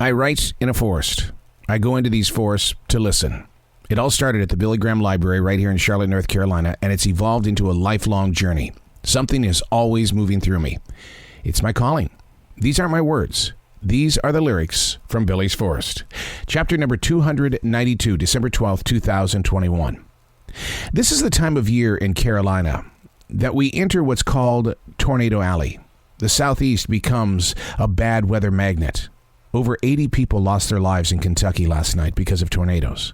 I write in a forest. I go into these forests to listen. It all started at the Billy Graham Library right here in Charlotte, North Carolina, and it's evolved into a lifelong journey. Something is always moving through me. It's my calling. These aren't my words. These are the lyrics from Billy's Forest. Chapter number 292, December 12th, 2021. This is the time of year in Carolina that we enter what's called Tornado Alley. The Southeast becomes a bad weather magnet. Over 80 people lost their lives in Kentucky last night because of tornadoes.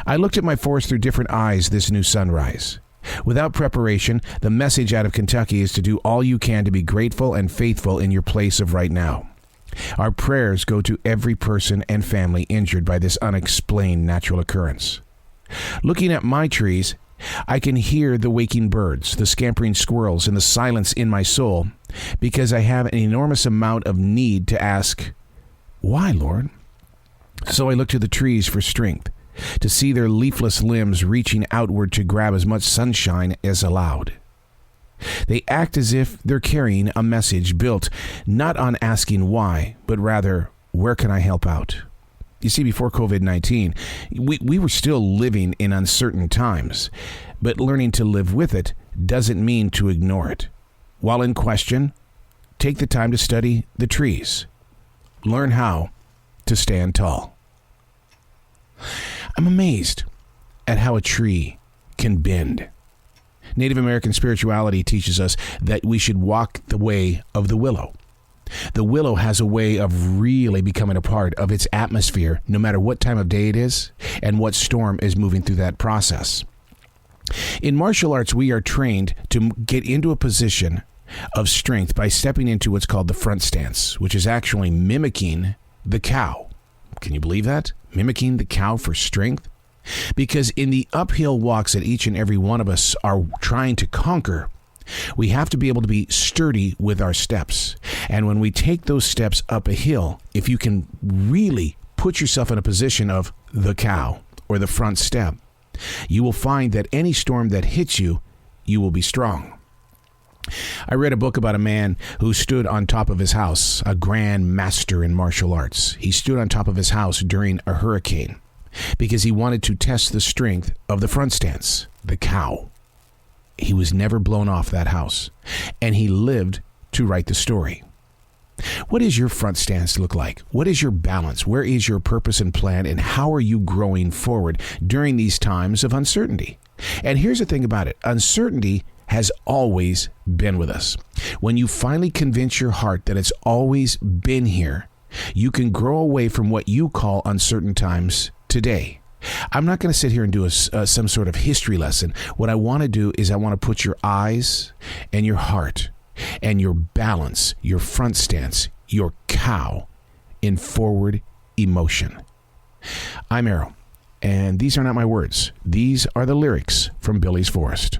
I looked at my forest through different eyes this new sunrise. Without preparation, the message out of Kentucky is to do all you can to be grateful and faithful in your place of right now. Our prayers go to every person and family injured by this unexplained natural occurrence. Looking at my trees, I can hear the waking birds, the scampering squirrels, and the silence in my soul because I have an enormous amount of need to ask, why, Lord? So I look to the trees for strength, to see their leafless limbs reaching outward to grab as much sunshine as allowed. They act as if they're carrying a message built not on asking why, but rather, where can I help out? You see, before COVID-19, we were still living in uncertain times, but learning to live with it doesn't mean to ignore it. While in question, take the time to study the trees. Learn how to stand tall. I'm amazed at how a tree can bend. Native American spirituality teaches us that we should walk the way of the willow. The willow has a way of really becoming a part of its atmosphere, no matter what time of day it is and what storm is moving through that process. In martial arts, we are trained to get into a position of strength by stepping into what's called the front stance, which is actually mimicking the cow. Can you believe that? Mimicking the cow for strength? Because in the uphill walks that each and every one of us are trying to conquer, we have to be able to be sturdy with our steps. And when we take those steps up a hill, if you can really put yourself in a position of the cow or the front step, you will find that any storm that hits you, you will be strong. I read a book about a man who stood on top of his house, a grand master in martial arts. He stood on top of his house during a hurricane because he wanted to test the strength of the front stance, the cow. He was never blown off that house, and he lived to write the story. What does your front stance look like? What is your balance? Where is your purpose and plan, and how are you growing forward during these times of uncertainty? And here's the thing about it. Uncertainty has always been with us. When you finally convince your heart that it's always been here, you can grow away from what you call uncertain times today. I'm not going to sit here and do some sort of history lesson. What I want to do is I want to put your eyes and your heart and your balance, your front stance, your cow in forward emotion. I'm Arrow, and these are not my words. These are the lyrics from Billy's Forest.